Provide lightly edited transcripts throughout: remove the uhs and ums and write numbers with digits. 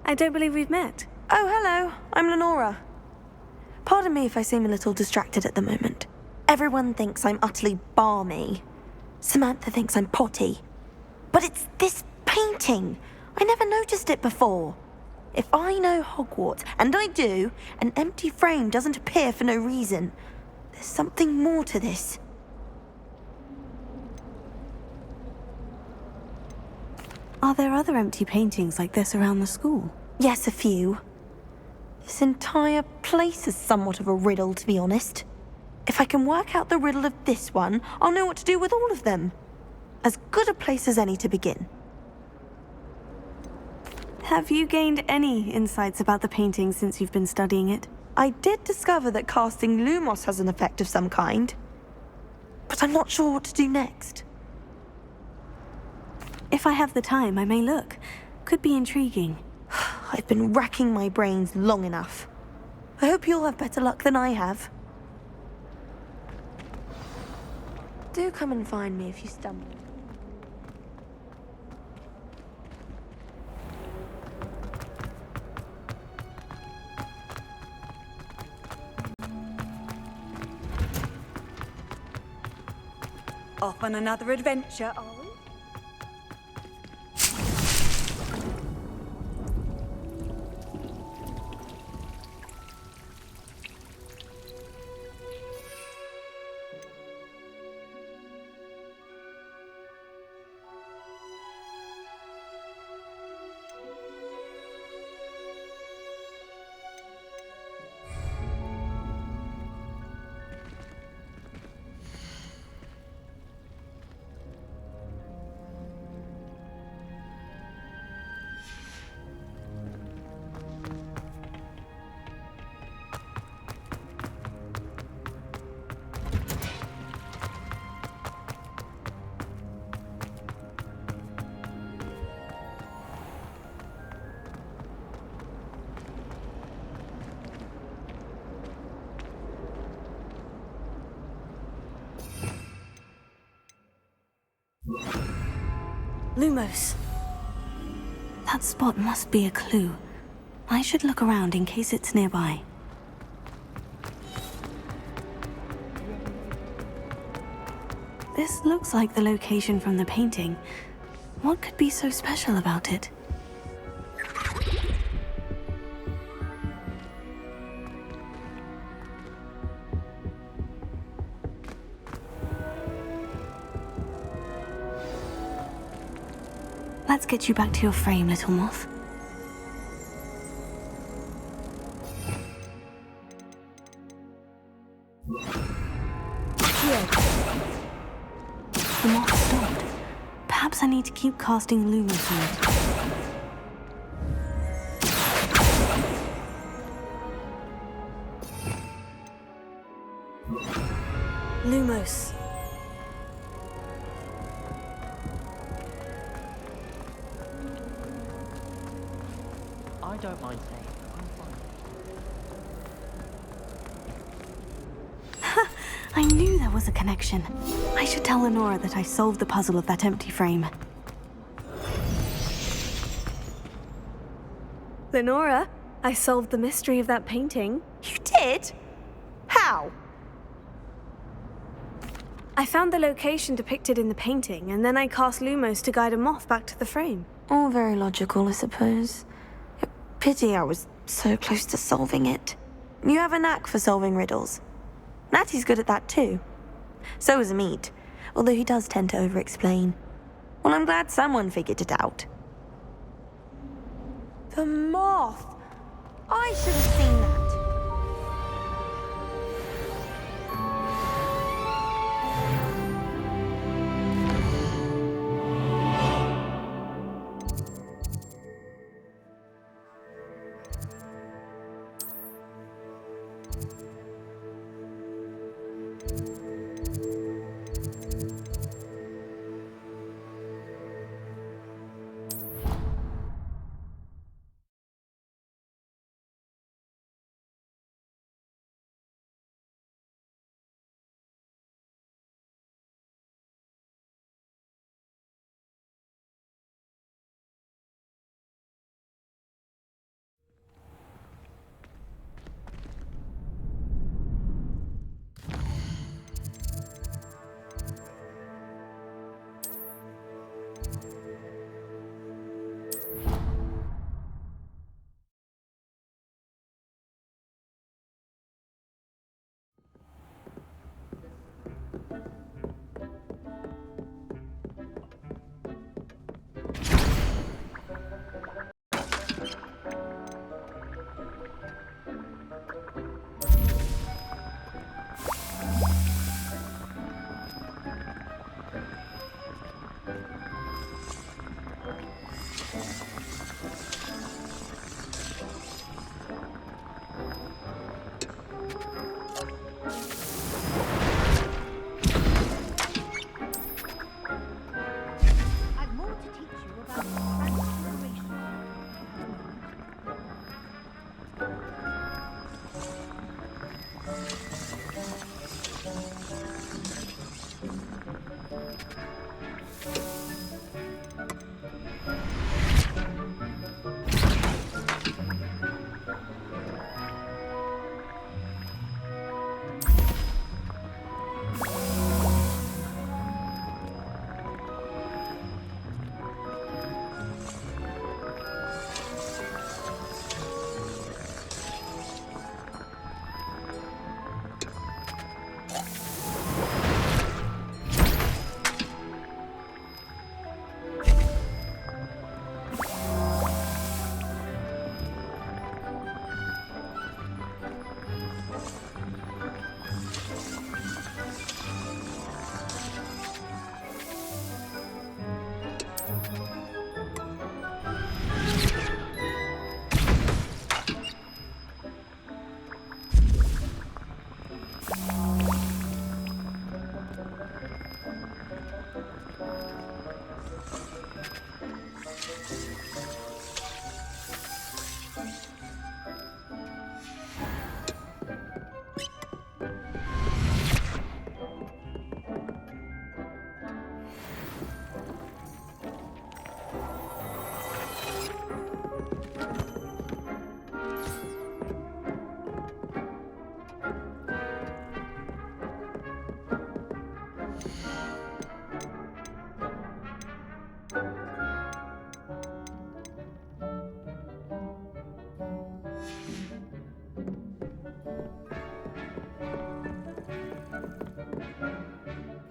I don't believe we've met. Oh, hello. I'm Lenora. Pardon me if I seem a little distracted at the moment. Everyone thinks I'm utterly balmy. Samantha thinks I'm potty. But it's this painting. I never noticed it before. If I know Hogwarts, and I do, an empty frame doesn't appear for no reason. There's something more to this. Are there other empty paintings like this around the school? Yes, a few. This entire place is somewhat of a riddle, to be honest. If I can work out the riddle of this one, I'll know what to do with all of them. As good a place as any to begin. Have you gained any insights about the painting since you've been studying it? I did discover that casting Lumos has an effect of some kind. But I'm not sure what to do next. If I have the time, I may look. Could be intriguing. I've been racking my brains long enough. I hope you'll have better luck than I have. Do come and find me if you stumble. Off on another adventure, are we? Lumos. That spot must be a clue. I should look around in case it's nearby. This looks like the location from the painting. What could be so special about it? Let's get you back to your frame, little moth. Here. The moth stopped. Perhaps I need to keep casting Lumos on it. Lumos. I don't mind saying that I'm fine. I knew there was a connection. I should tell Lenora that I solved the puzzle of that empty frame. Lenora, I solved the mystery of that painting. You did? How? I found the location depicted in the painting, and then I cast Lumos to guide a moth back to the frame. All very logical, I suppose. Pity I was so close to solving it. You have a knack for solving riddles. Natty's good at that too. So is Amit, although he does tend to over-explain. Well, I'm glad someone figured it out. The moth! I should have seen that.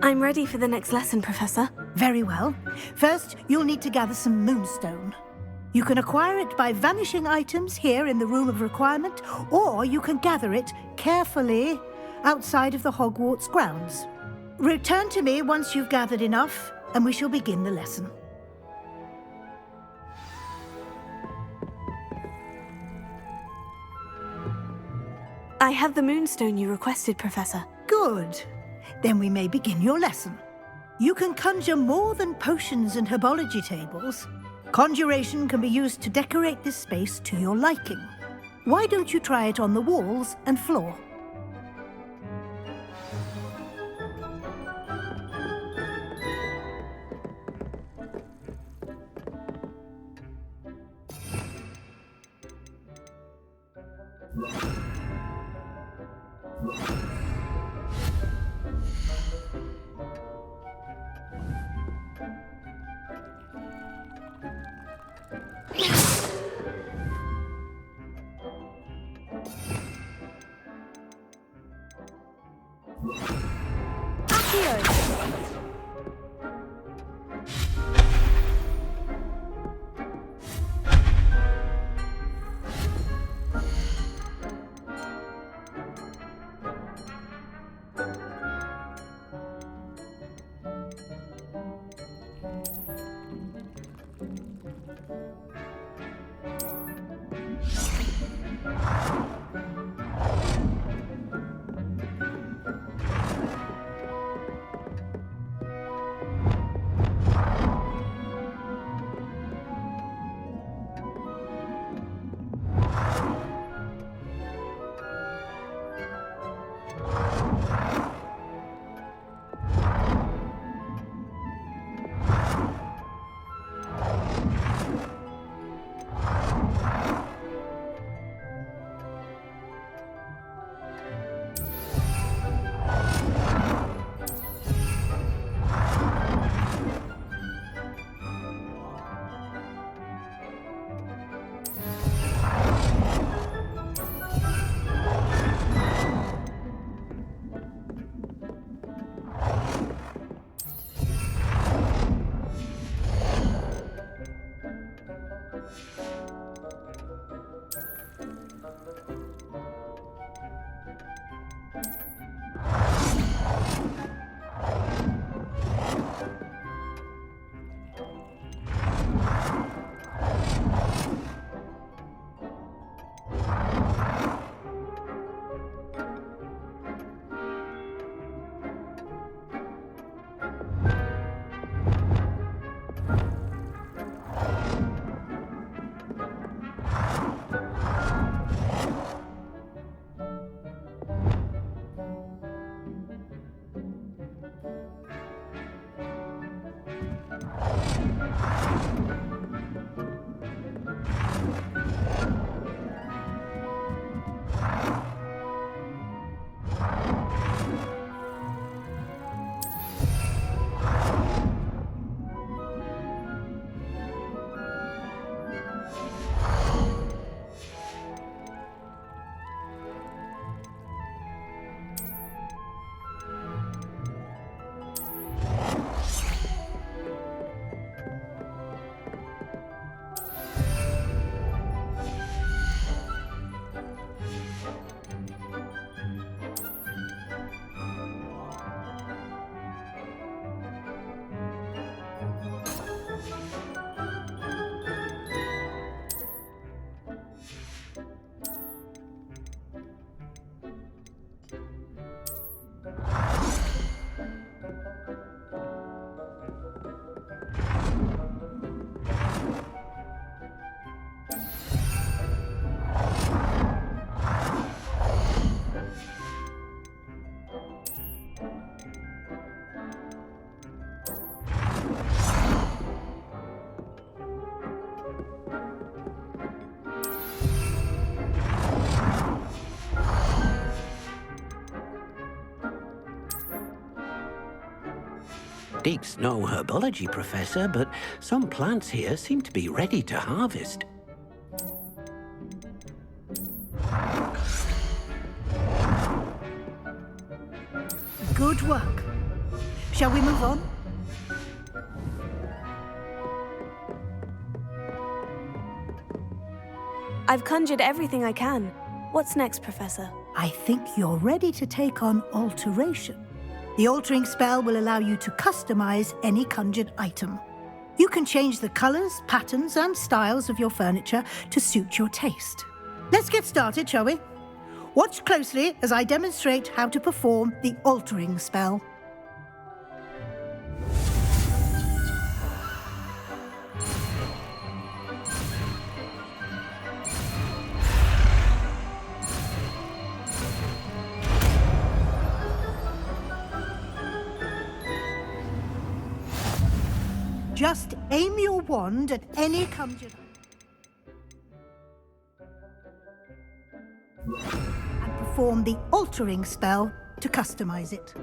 I'm ready for the next lesson, Professor. Very well. First, you'll need to gather some moonstone. You can acquire it by vanishing items here in the Room of Requirement, or you can gather it carefully outside of the Hogwarts grounds. Return to me once you've gathered enough, and we shall begin the lesson. I have the moonstone you requested, Professor. Good. Then we may begin your lesson. You can conjure more than potions and herbology tables. Conjuration can be used to decorate this space to your liking. Why don't you try it on the walls and floor? Deep's no herbology professor, but some plants here seem to be ready to harvest. Good work. Shall we move on? I've conjured everything I can. What's next, Professor? I think you're ready to take on alteration. The altering spell will allow you to customize any conjured item. You can change the colors, patterns, and styles of your furniture to suit your taste. Let's get started, shall we? Watch closely as I demonstrate how to perform the altering spell. Just aim your wand at any conjured and perform the altering spell to customize it.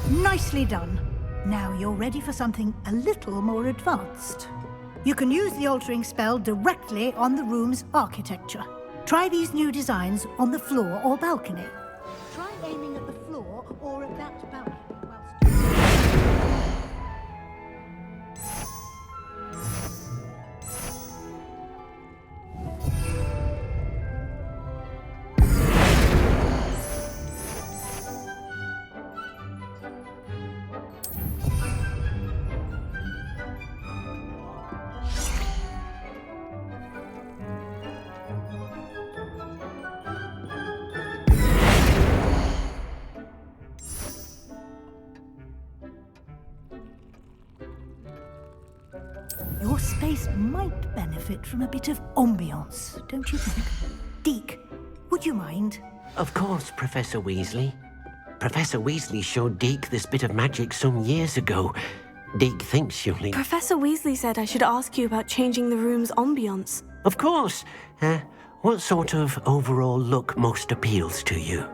Nicely done. Now you're ready for something a little more advanced. You can use the altering spell directly on the room's architecture. Try these new designs on the floor or balcony. Try aiming at the floor or at that balcony Your space might benefit from a bit of ambiance, don't you think? Deke, would you mind? Of course, Professor Weasley. Professor Weasley showed Deke this bit of magic some years ago. Deke thinks you'll need... Professor Weasley said I should ask you about changing the room's ambiance. Of course. What sort of overall look most appeals to you?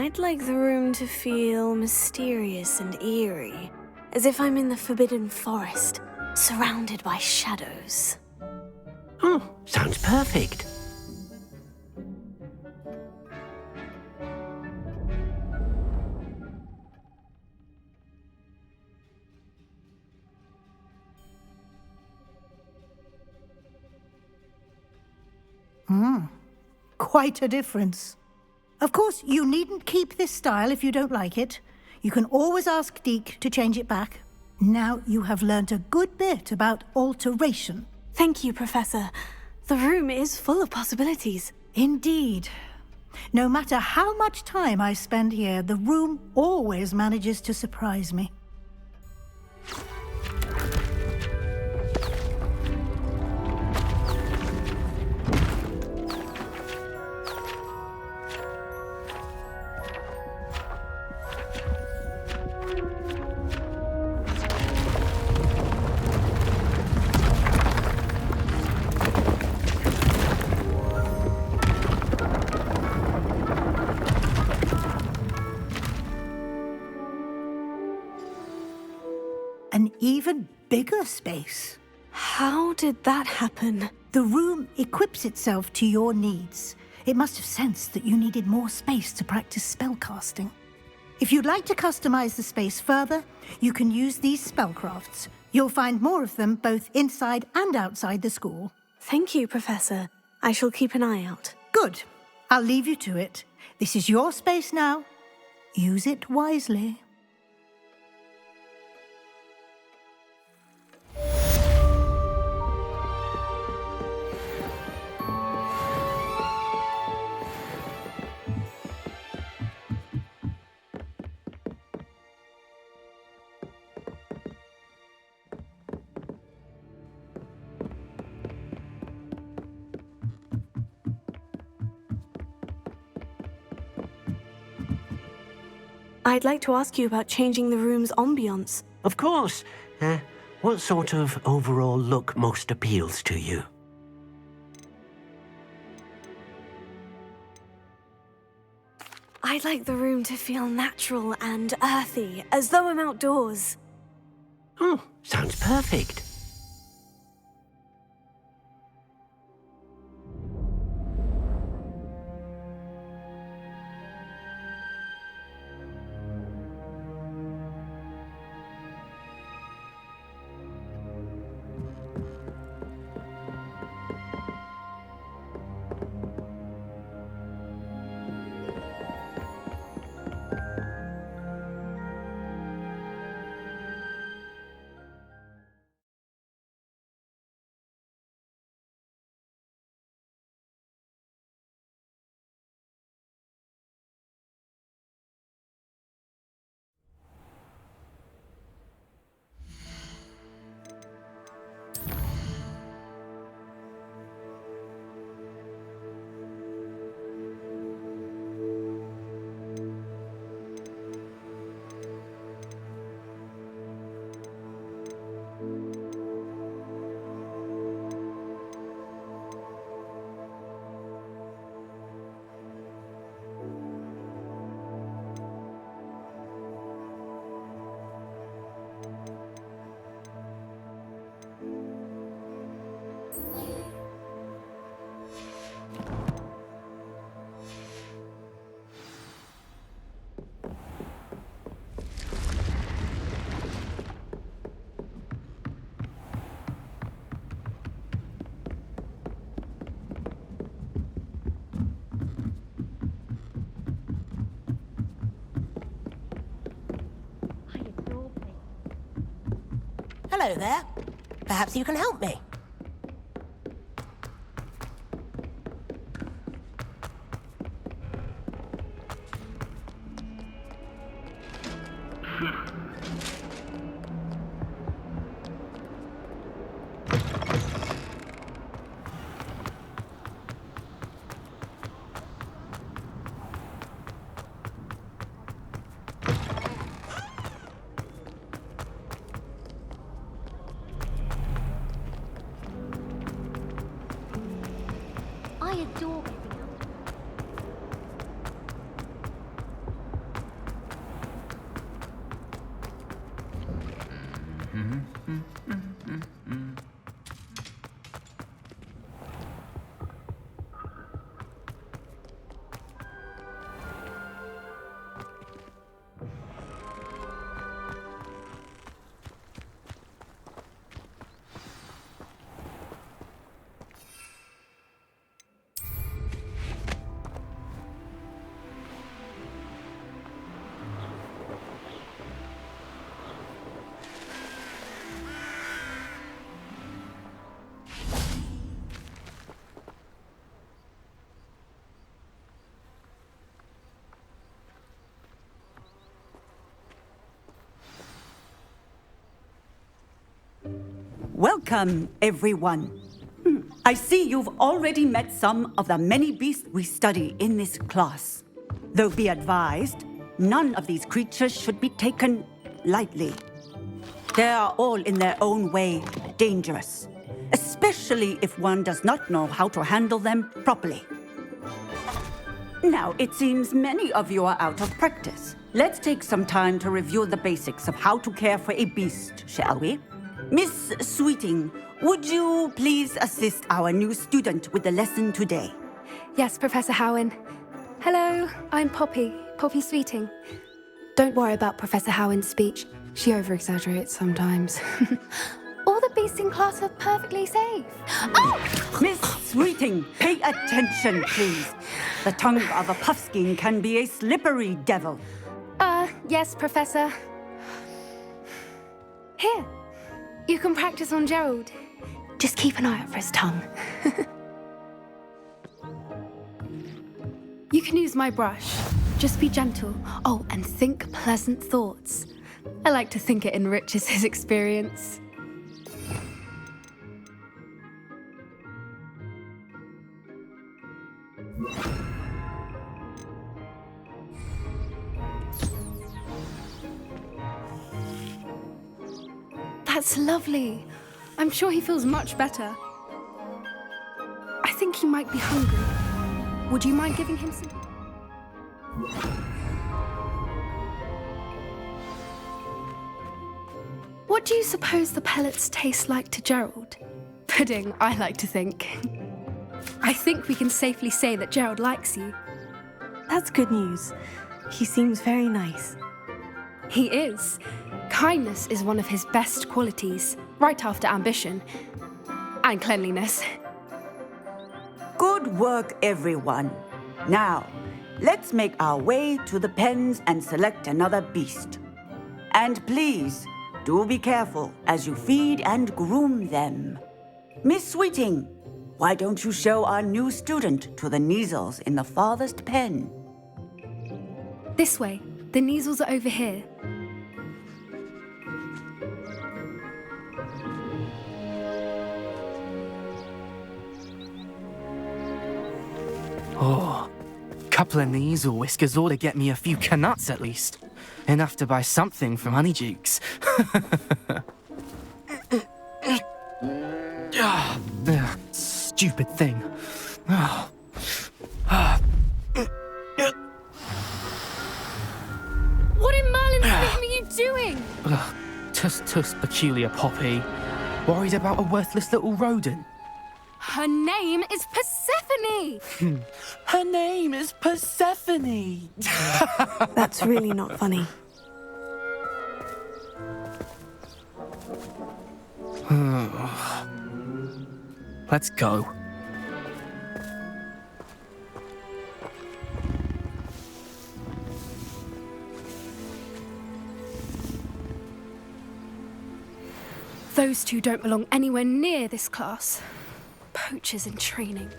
I'd like the room to feel mysterious and eerie, as if I'm in the Forbidden Forest, surrounded by shadows. Oh, sounds perfect. Quite a difference. Of course, you needn't keep this style if you don't like it. You can always ask Deke to change it back. Now you have learnt a good bit about alteration. Thank you, Professor. The room is full of possibilities. Indeed. No matter how much time I spend here, the room always manages to surprise me. An even bigger space. How did that happen? The room equips itself to your needs. It must have sensed that you needed more space to practice spellcasting. If you'd like to customize the space further, you can use these spellcrafts. You'll find more of them both inside and outside the school. Thank you, Professor. I shall keep an eye out. Good. I'll leave you to it. This is your space now. Use it wisely. I'd like to ask you about changing the room's ambiance. Of course. What sort of overall look most appeals to you? I'd like the room to feel natural and earthy, as though I'm outdoors. Oh, sounds perfect. Hello there. Perhaps you can help me. I adore getting out. Welcome, everyone. I see you've already met some of the many beasts we study in this class. Though be advised, none of these creatures should be taken lightly. They are all in their own way dangerous, especially if one does not know how to handle them properly. Now, it seems many of you are out of practice. Let's take some time to review the basics of how to care for a beast, shall we? Miss Sweeting, would you please assist our new student with the lesson today? Yes, Professor Howen. Hello, I'm Poppy Sweeting. Don't worry about Professor Howen's speech. She over-exaggerates sometimes. All the beasts in class are perfectly safe. Oh! Miss Sweeting, pay attention, please. The tongue of a puffskein can be a slippery devil. Yes, Professor. Here, you can practice on Gerald. Just keep an eye out for his tongue. You can use my brush. Just be gentle. Oh, and think pleasant thoughts. I like to think it enriches his experience. That's lovely. I'm sure he feels much better. I think he might be hungry. Would you mind giving him some? What do you suppose the pellets taste like to Gerald? Pudding, I like to think. I think we can safely say that Gerald likes you. That's good news. He seems very nice. He is. Kindness is one of his best qualities, right after ambition. And cleanliness. Good work, everyone. Now, let's make our way to the pens and select another beast. And please, do be careful as you feed and groom them. Miss Sweeting, why don't you show our new student to the Kneazles in the farthest pen? This way. The Kneazles are over here. Oh, couple of Kneazle whiskers ought to get me a few canuts at least. Enough to buy something from Honeydukes. Stupid thing. Oh. What in Merlin's name are you doing? Tuss, peculiar Poppy. Worried about a worthless little rodent. Her name is Persephone! Her name is Persephone! That's really not funny. Let's go. Those two don't belong anywhere near this class. Poachers in training.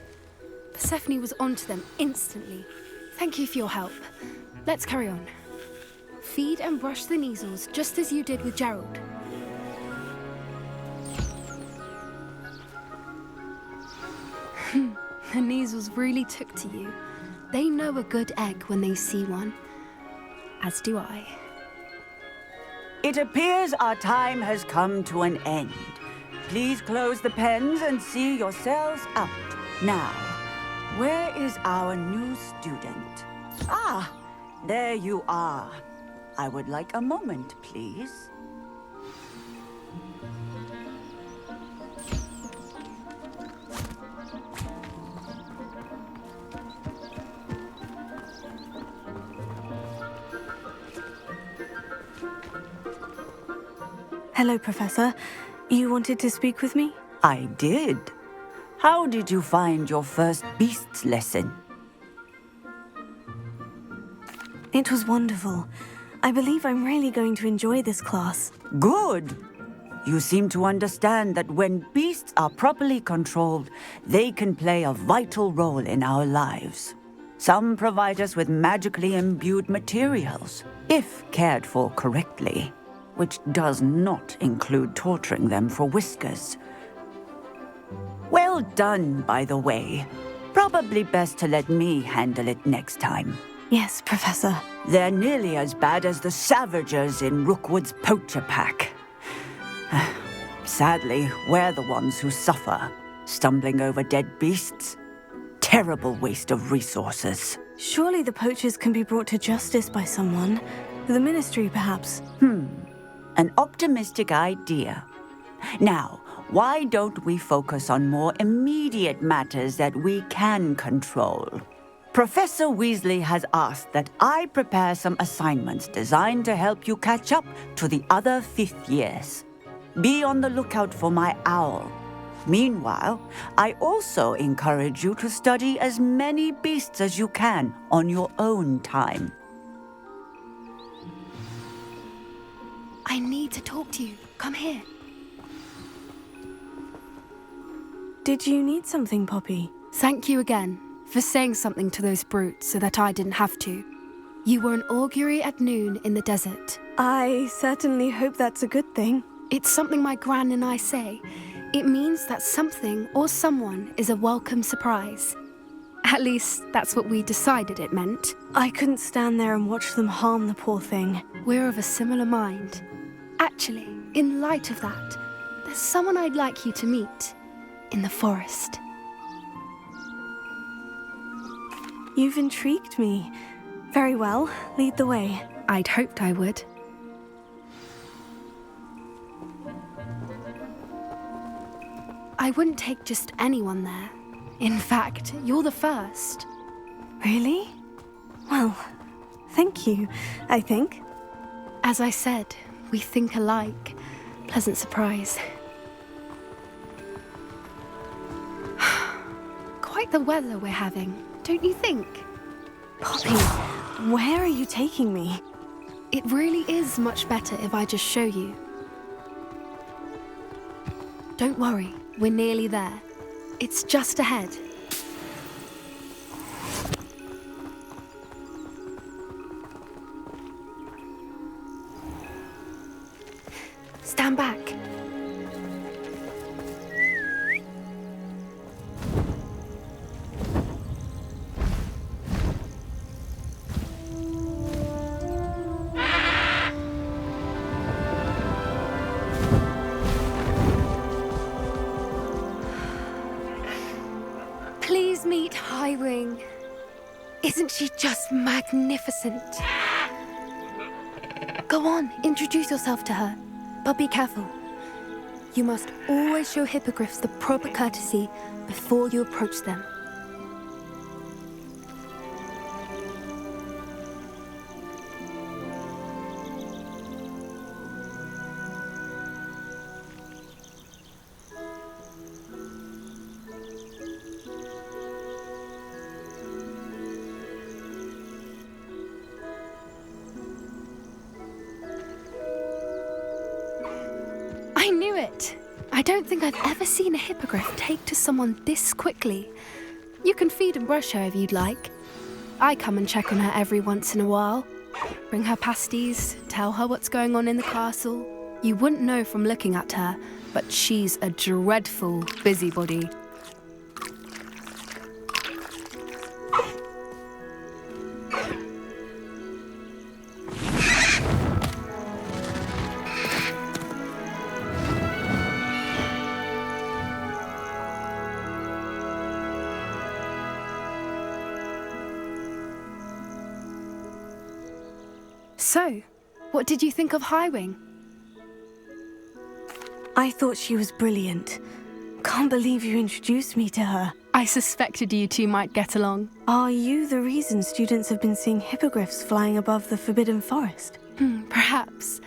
Persephone was onto them instantly. Thank you for your help. Let's carry on. Feed and brush the Kneazles just as you did with Gerald. The Kneazles really took to you. They know a good egg when they see one. As do I. It appears our time has come to an end. Please close the pens and see yourselves out. Now, where is our new student? Ah, there you are. I would like a moment, please. Hello, Professor. You wanted to speak with me? I did. How did you find your first beasts lesson? It was wonderful. I believe I'm really going to enjoy this class. Good. You seem to understand that when beasts are properly controlled, they can play a vital role in our lives. Some provide us with magically imbued materials, if cared for correctly, which does not include torturing them for whiskers. Well done, by the way. Probably best to let me handle it next time. Yes, Professor. They're nearly as bad as the Savagers in Rookwood's poacher pack. Sadly, we're the ones who suffer, stumbling over dead beasts. Terrible waste of resources. Surely the poachers can be brought to justice by someone. The Ministry, perhaps. An optimistic idea. Now, why don't we focus on more immediate matters that we can control? Professor Weasley has asked that I prepare some assignments designed to help you catch up to the other fifth years. Be on the lookout for my owl. Meanwhile, I also encourage you to study as many beasts as you can on your own time. I need to talk to you. Come here. Did you need something, Poppy? Thank you again for saying something to those brutes so that I didn't have to. You were an augury at noon in the desert. I certainly hope that's a good thing. It's something my gran and I say. It means that something or someone is a welcome surprise. At least, that's what we decided it meant. I couldn't stand there and watch them harm the poor thing. We're of a similar mind. Actually, in light of that, there's someone I'd like you to meet in the forest. You've intrigued me. Very well, lead the way. I'd hoped I would. I wouldn't take just anyone there. In fact, you're the first. Really? Well, thank you, I think. As I said, we think alike. Pleasant surprise. Quite the weather we're having, don't you think? Poppy, where are you taking me? It really is much better if I just show you. Don't worry, we're nearly there. It's just ahead. Stand back. Please meet Highwing. Isn't she just magnificent? Go on, introduce yourself to her. But be careful. You must always show hippogriffs the proper courtesy before you approach them. I knew it! I don't think I've ever seen a hippogriff take to someone this quickly. You can feed and brush her if you'd like. I come and check on her every once in a while. Bring her pasties, tell her what's going on in the castle. You wouldn't know from looking at her, but she's a dreadful busybody. So, what did you think of Highwing? I thought she was brilliant. Can't believe you introduced me to her. I suspected you two might get along. Are you the reason students have been seeing hippogriffs flying above the Forbidden Forest? Perhaps.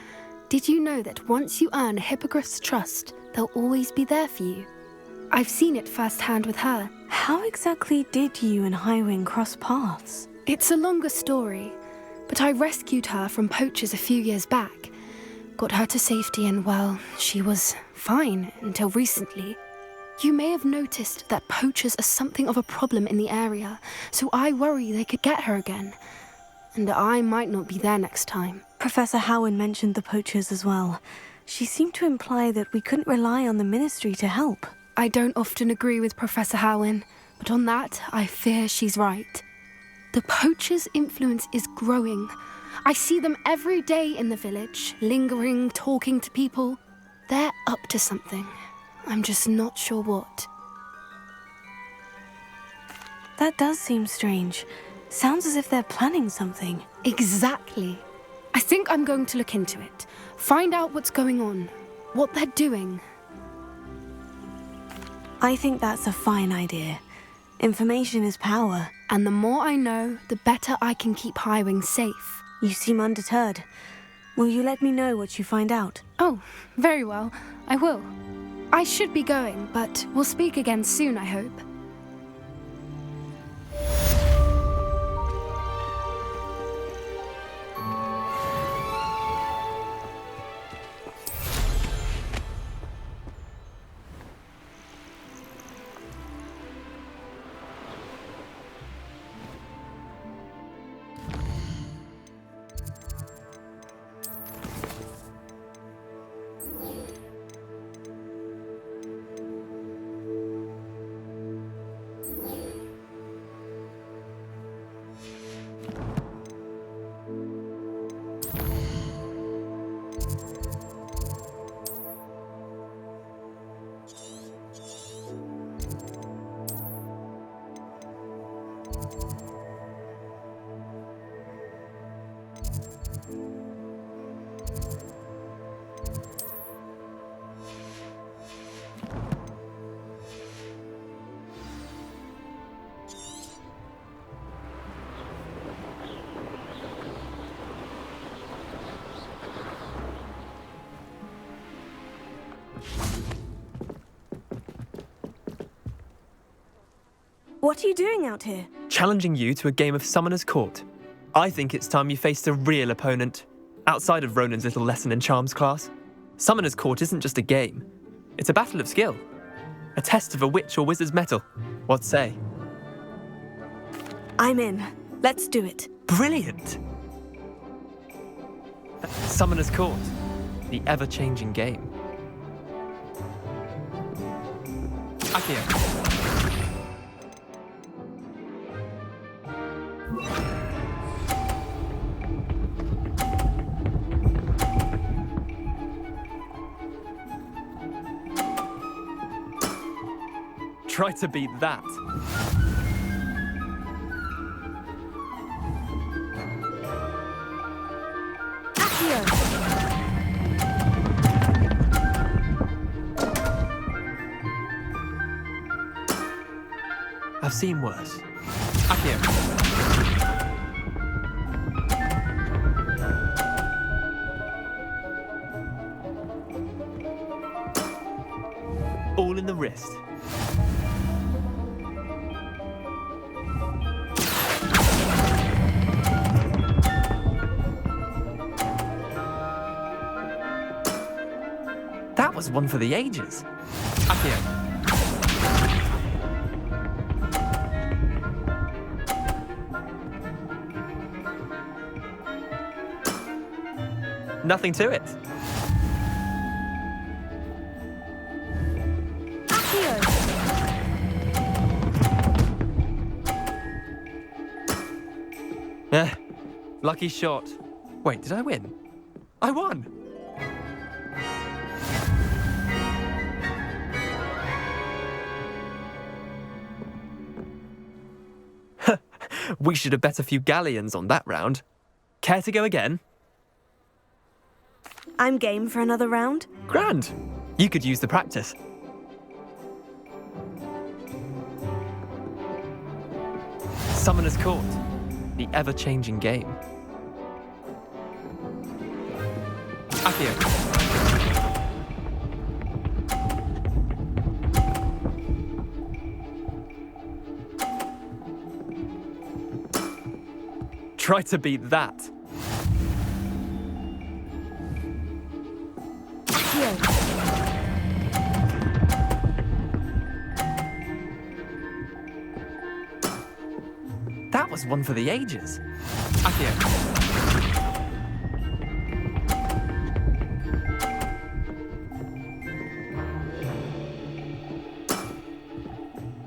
Did you know that once you earn a hippogriff's trust, they'll always be there for you? I've seen it firsthand with her. How exactly did you and Highwing cross paths? It's a longer story, but I rescued her from poachers a few years back. Got her to safety and, well, she was fine until recently. You may have noticed that poachers are something of a problem in the area, so I worry they could get her again. And I might not be there next time. Professor Howin mentioned the poachers as well. She seemed to imply that we couldn't rely on the ministry to help. I don't often agree with Professor Howin, but on that, I fear she's right. The poachers' influence is growing. I see them every day in the village, lingering, talking to people. They're up to something. I'm just not sure what. That does seem strange. Sounds as if they're planning something. Exactly. I think I'm going to look into it. Find out what's going on, what they're doing. I think that's a fine idea. Information is power. And the more I know, the better I can keep Highwing safe. You seem undeterred. Will you let me know what you find out? Oh, very well. I will. I should be going, but we'll speak again soon, I hope. What are you doing out here? Challenging you to a game of Summoner's Court. I think it's time you faced a real opponent, outside of Ronan's little lesson in charms class. Summoner's Court isn't just a game. It's a battle of skill. A test of a witch or wizard's mettle. What say? I'm in. Let's do it. Brilliant! Summoner's Court. The ever-changing game. Akio. Try to beat that. I've seen worse. Akio. All in the wrist. That was one for the ages. Akio. Nothing to it. Lucky shot. Wait, did I win? I won! We should have bet a few galleons on that round. Care to go again? I'm game for another round. Grand. You could use the practice. Summoner's Court. The ever-changing game. Akio. Try to beat that. That was one for the ages. Akio.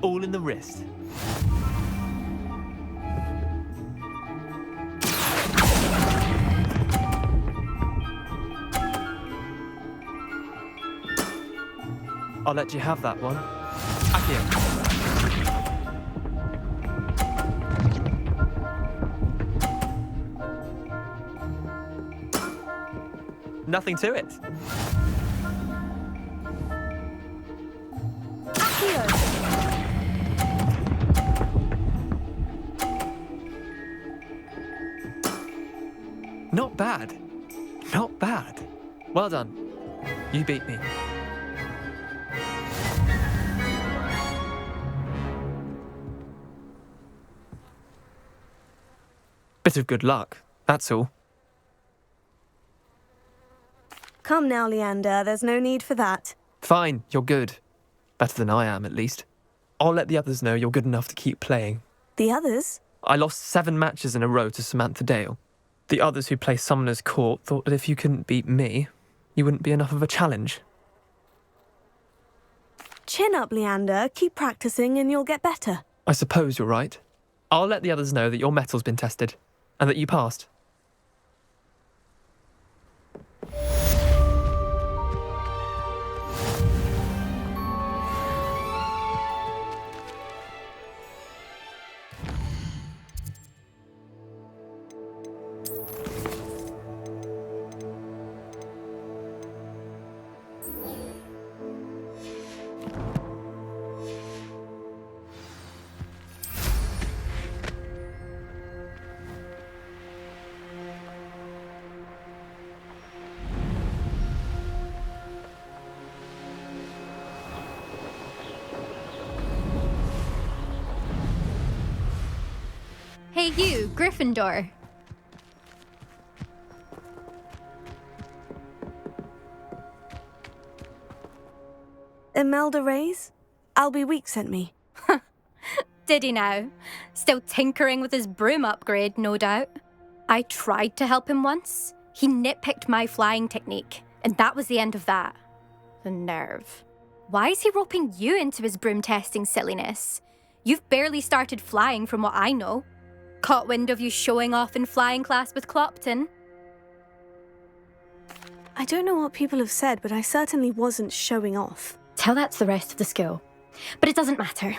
All in the wrist. I'll let you have that one. Akio. Nothing to it. Not bad. Not bad. Well done. You beat me. Bit of good luck, that's all. Come now, Leander, there's no need for that. Fine, you're good. Better than I am, at least. I'll let the others know you're good enough to keep playing. The others? I lost 7 matches in a row to Samantha Dale. The others who play Summoner's Court thought that if you couldn't beat me, you wouldn't be enough of a challenge. Chin up, Leander. Keep practicing and you'll get better. I suppose you're right. I'll let the others know that your metal's been tested, and that you passed. Hey you, Gryffindor. Imelda Reyes? Albie Week sent me. Did he now? Still tinkering with his broom upgrade, no doubt. I tried to help him once. He nitpicked my flying technique, and that was the end of that. The nerve. Why is he roping you into his broom testing silliness? You've barely started flying from what I know. Caught wind of you showing off in flying class with Clopton. I don't know what people have said, but I certainly wasn't showing off. Tell that to the rest of the school. But it doesn't matter.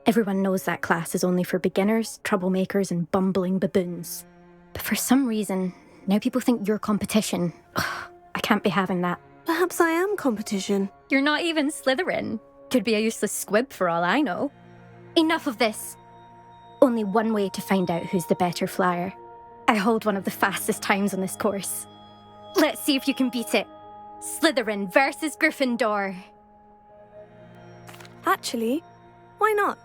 Everyone knows that class is only for beginners, troublemakers, and bumbling baboons. But for some reason, now people think you're competition. Ugh, I can't be having that. Perhaps I am competition. You're not even Slytherin. Could be a useless squib for all I know. Enough of this. Only one way to find out who's the better flyer. I hold one of the fastest times on this course. Let's see if you can beat it. Slytherin versus Gryffindor. Actually, why not?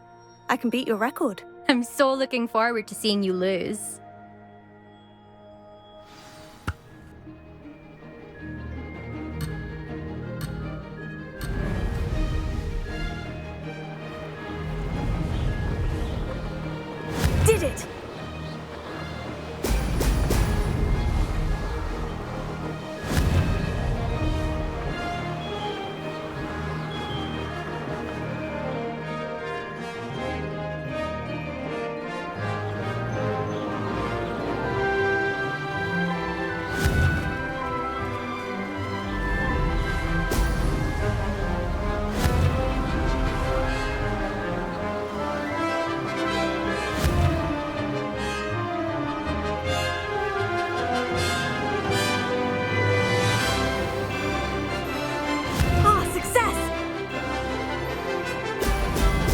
I can beat your record. I'm so looking forward to seeing you lose. Did it!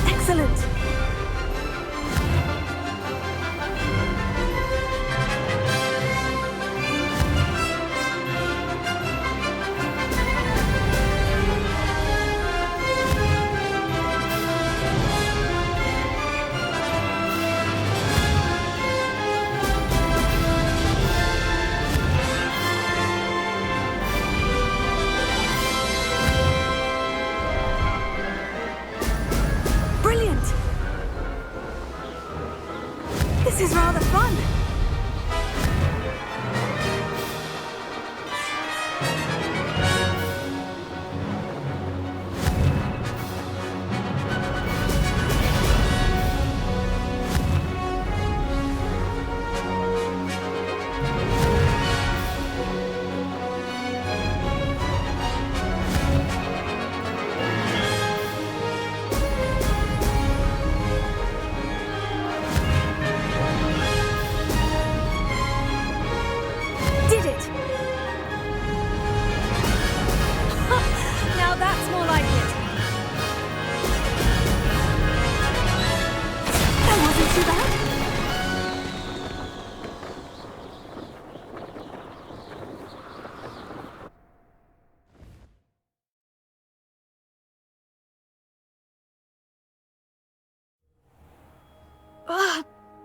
Excellent! This is rather fun.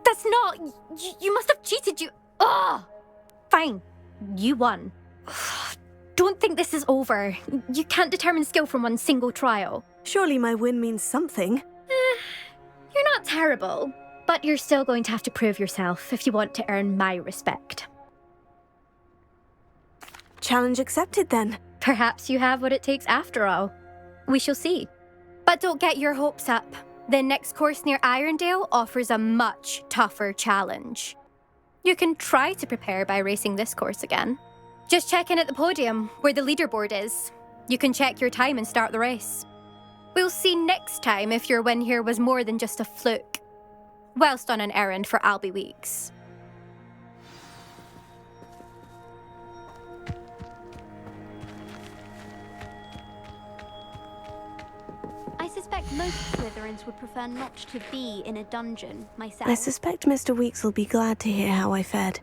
That's not... You must have cheated, you... Ugh! Fine. You won. Don't think this is over. You can't determine skill from one single trial. Surely my win means something. You're not terrible, but you're still going to have to prove yourself if you want to earn my respect. Challenge accepted, then. Perhaps you have what it takes after all. We shall see. But don't get your hopes up. The next course near Irondale offers a much tougher challenge. You can try to prepare by racing this course again. Just check in at the podium, where the leaderboard is. You can check your time and start the race. We'll see next time if your win here was more than just a fluke, whilst on an errand for Albie Weeks. I suspect most Slytherins would prefer not to be in a dungeon myself. I suspect Mr. Weeks will be glad to hear how I fared.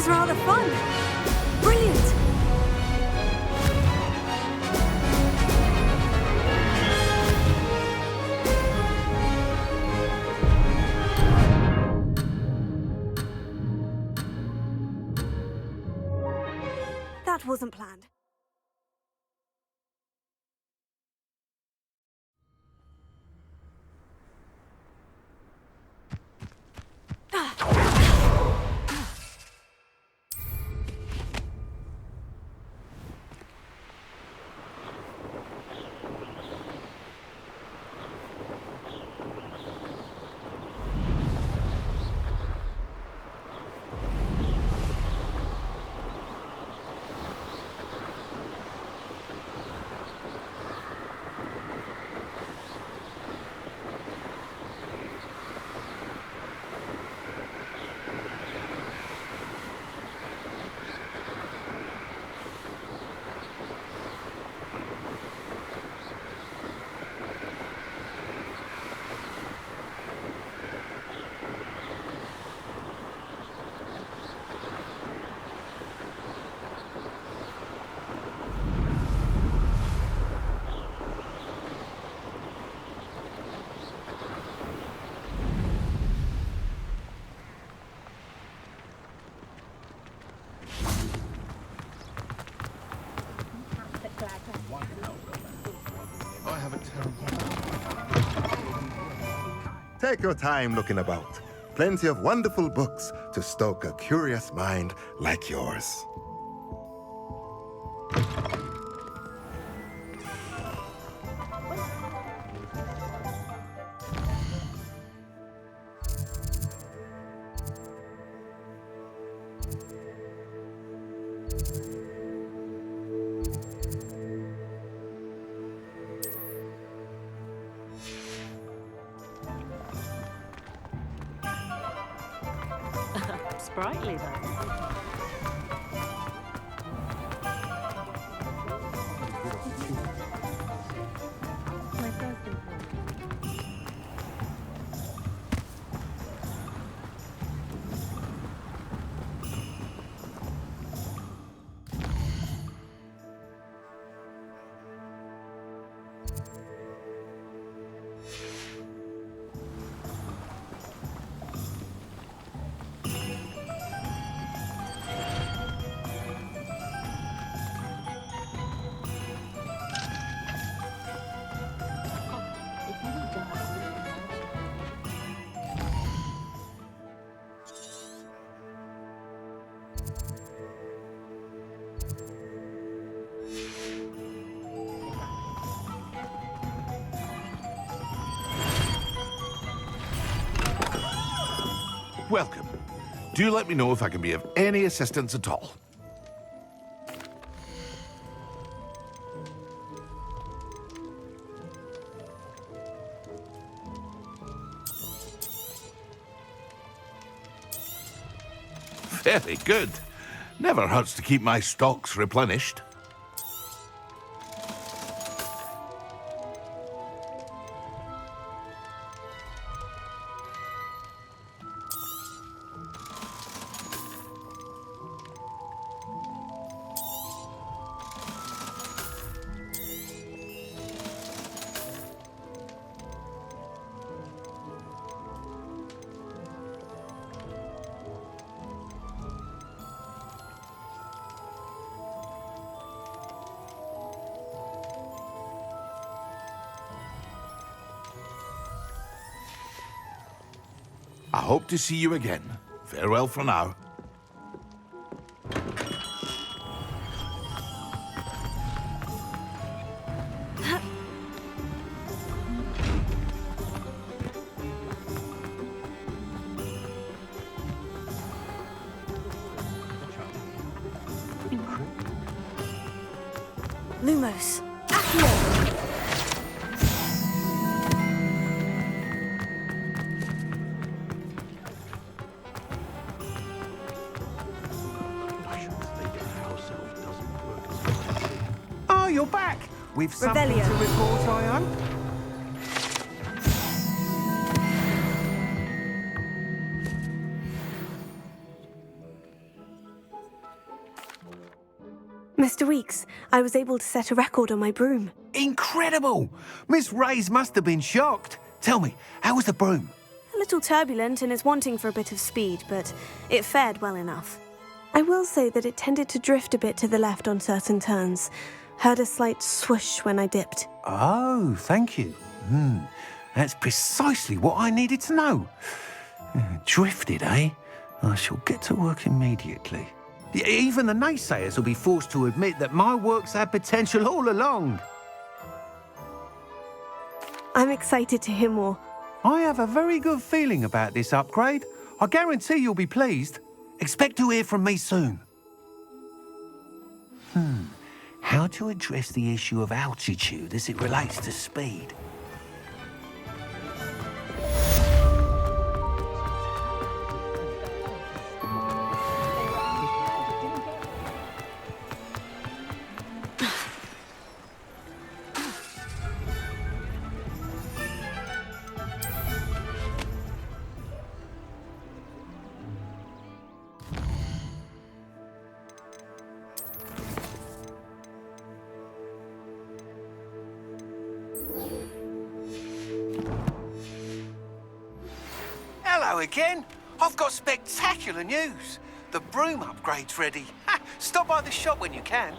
is rather fun. Brilliant. That wasn't planned. I have a terrible... Take your time looking about. Plenty of wonderful books to stoke a curious mind like yours. Sprightly, though. Welcome. Do let me know if I can be of any assistance at all. Very good. Never hurts to keep my stocks replenished. I hope to see you again. Farewell for now. Lumos. Oh, you're back! We've something Revelio. to report, Ion. weeks, I was able to set a record on my broom. Incredible! Miss Reyes must have been shocked. Tell me, how was the broom? A little turbulent and is wanting for a bit of speed, but it fared well enough. I will say that it tended to drift a bit to the left on certain turns. Heard a slight swoosh when I dipped. Oh, thank you. That's precisely what I needed to know. Drifted, eh? I shall get to work immediately. Even the naysayers will be forced to admit that my work's had potential all along. I'm excited to hear more. I have a very good feeling about this upgrade. I guarantee you'll be pleased. Expect to hear from me soon. How to address the issue of altitude as it relates to speed? Hello again. I've got spectacular news. The broom upgrade's ready. Stop by the shop when you can.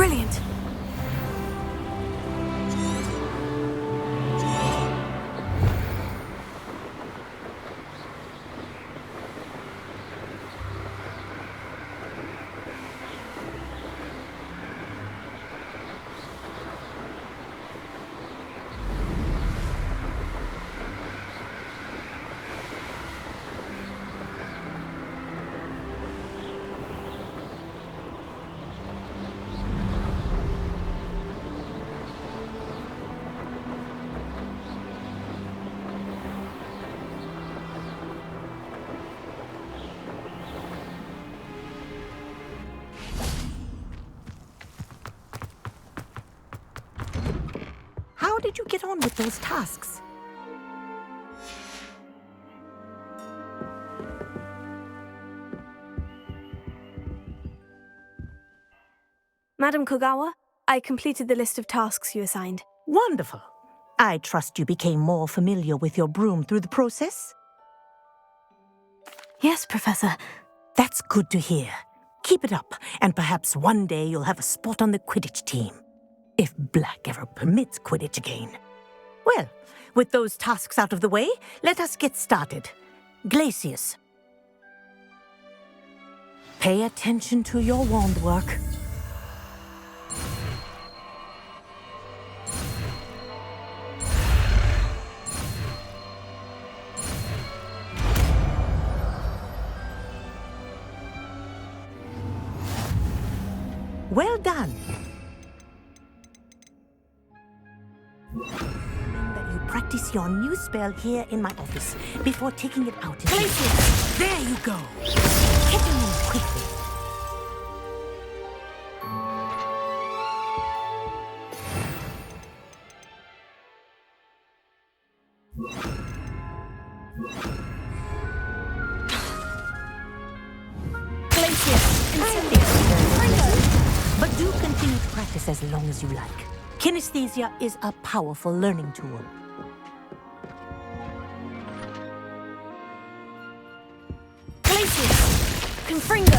Brilliant. How did you get on with those tasks? Madam Kogawa, I completed the list of tasks you assigned. Wonderful. I trust you became more familiar with your broom through the process? Yes, Professor. That's good to hear. Keep it up, and perhaps one day you'll have a spot on the Quidditch team. If Black ever permits Quidditch again. Well, with those tasks out of the way, let us get started. Glacius. Pay attention to your wand work. Well done. That you practice your new spell here in my office before taking it out. Glacius! There you go. Get him in quickly. But do continue to practice as long as you like. Kinesthesia is a powerful learning tool. Glacius! Confringo!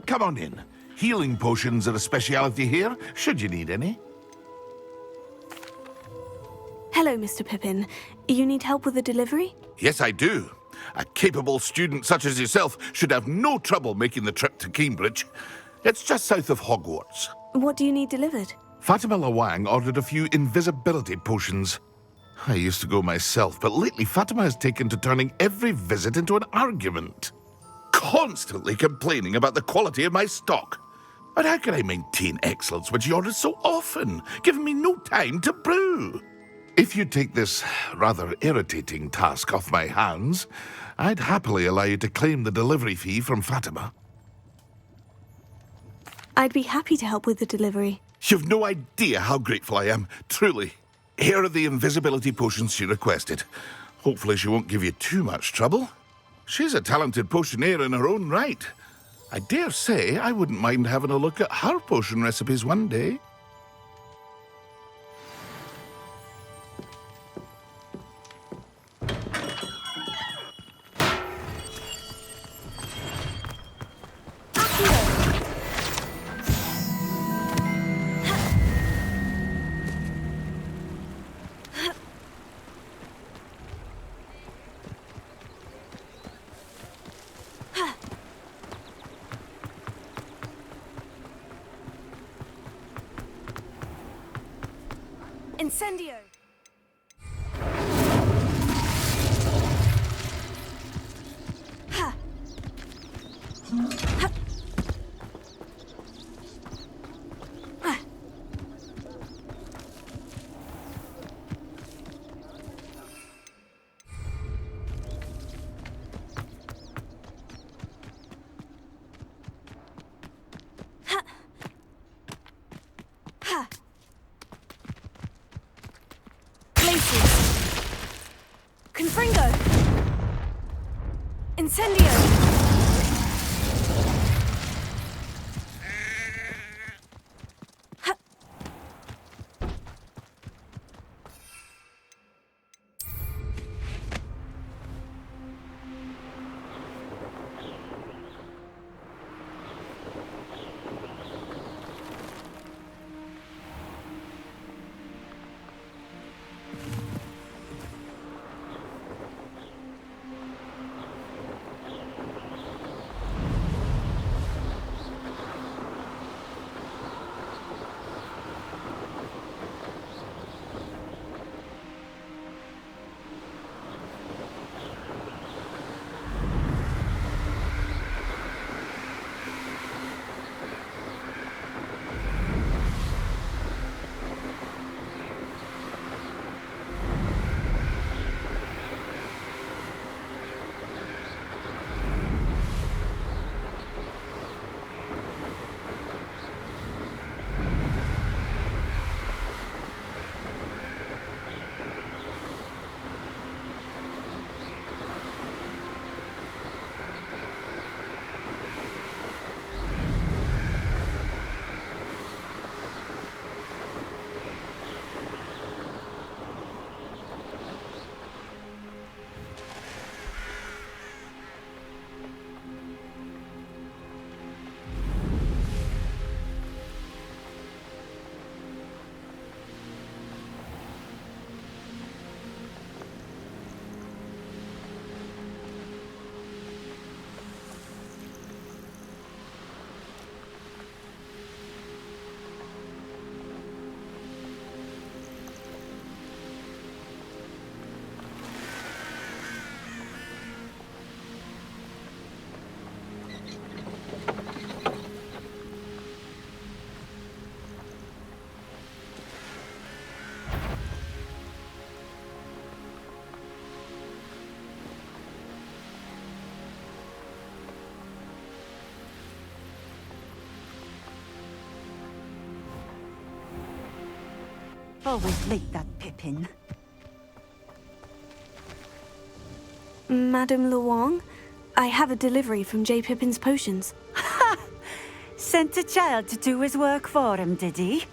Come on in. Healing potions are a speciality here, should you need any. Hello, Mr. Pippin. You need help with the delivery? Yes, I do. A capable student such as yourself should have no trouble making the trip to Cambridge. It's just south of Hogwarts. What do you need delivered? Fatima Lawang ordered a few invisibility potions. I used to go myself, but lately Fatima has taken to turning every visit into an argument. Constantly complaining about the quality of my stock. But how can I maintain excellence when she orders so often, giving me no time to brew? If you take this rather irritating task off my hands, I'd happily allow you to claim the delivery fee from Fatima. I'd be happy to help with the delivery. You've no idea how grateful I am, truly. Here are the invisibility potions she requested. Hopefully she won't give you too much trouble. She's a talented potioneer in her own right. I dare say I wouldn't mind having a look at her potion recipes one day. Incendio! Ha! Ha! Ah. Ha! Ha! Places. Confringo. Incendio. Ha. Always late, that Pippin. Madame Luong, I have a delivery from J. Pippin's Potions. Sent a child to do his work for him, did he?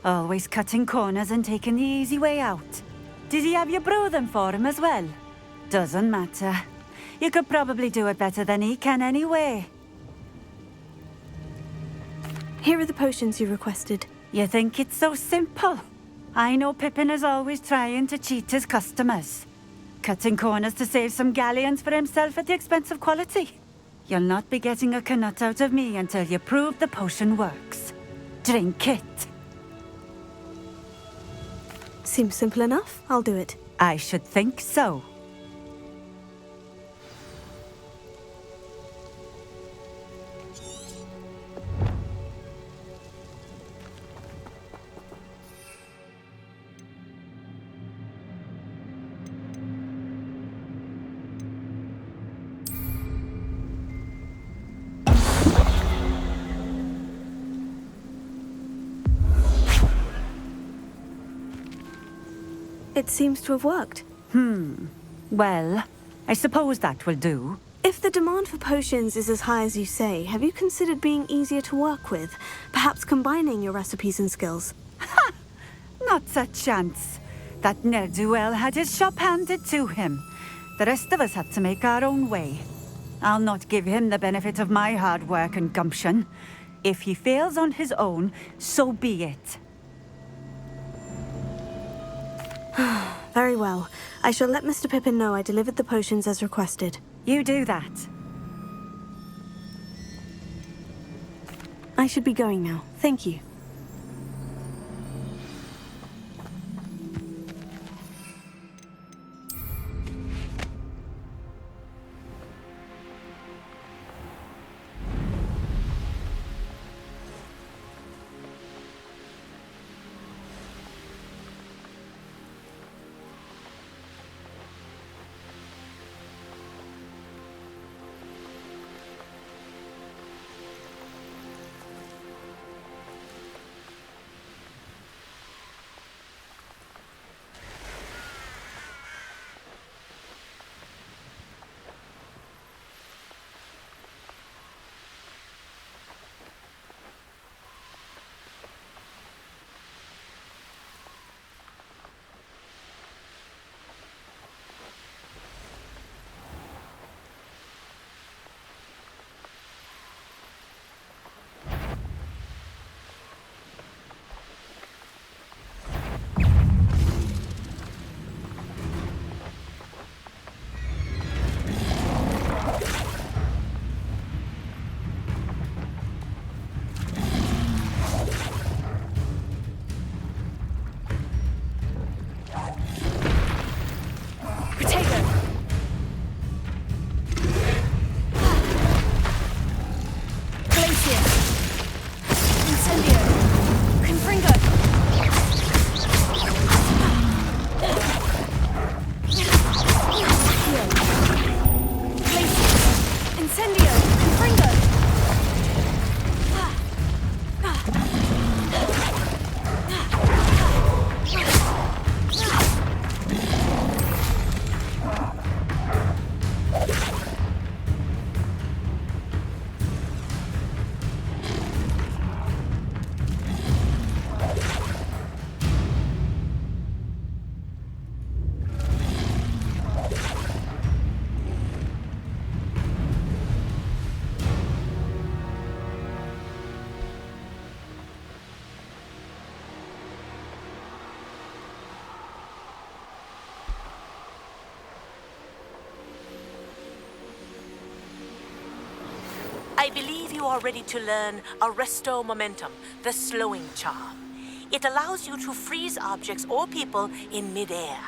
Always cutting corners and taking the easy way out. Did he have you brew them for him as well? Doesn't matter. You could probably do it better than he can anyway. Here are the potions you requested. You think it's so simple? I know Pippin is always trying to cheat his customers. Cutting corners to save some galleons for himself at the expense of quality. You'll not be getting a canut out of me until you prove the potion works. Drink it. Seems simple enough. I'll do it. I should think so. It seems to have worked. Well, I suppose that will do. If the demand for potions is as high as you say, have you considered being easier to work with? Perhaps combining your recipes and skills? Ha! Not a chance. That ne'er-do-well had his shop handed to him. The rest of us had to make our own way. I'll not give him the benefit of my hard work and gumption. If he fails on his own, so be it. Very well. I shall let Mr. Pippin know I delivered the potions as requested. You do that. I should be going now. Thank you. I believe you are ready to learn Arresto Momentum, the slowing charm. It allows you to freeze objects or people in midair.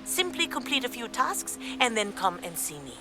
Simply complete a few tasks and then come and see me.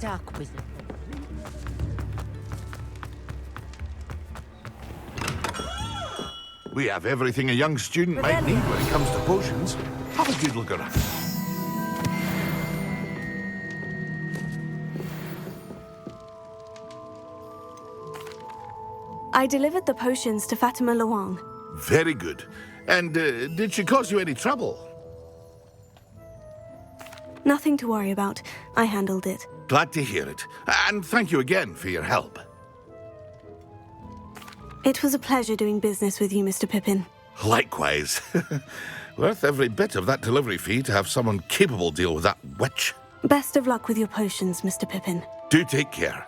Dark wizard. We have everything a young student might need when it comes to potions. Have a good look around. I delivered the potions to Fatima Luang. Very good. And did she cause you any trouble? Nothing to worry about. I handled it. Glad to hear it. And thank you again for your help. It was a pleasure doing business with you, Mr. Pippin. Likewise. Worth every bit of that delivery fee to have someone capable deal with that witch. Best of luck with your potions, Mr. Pippin. Do take care.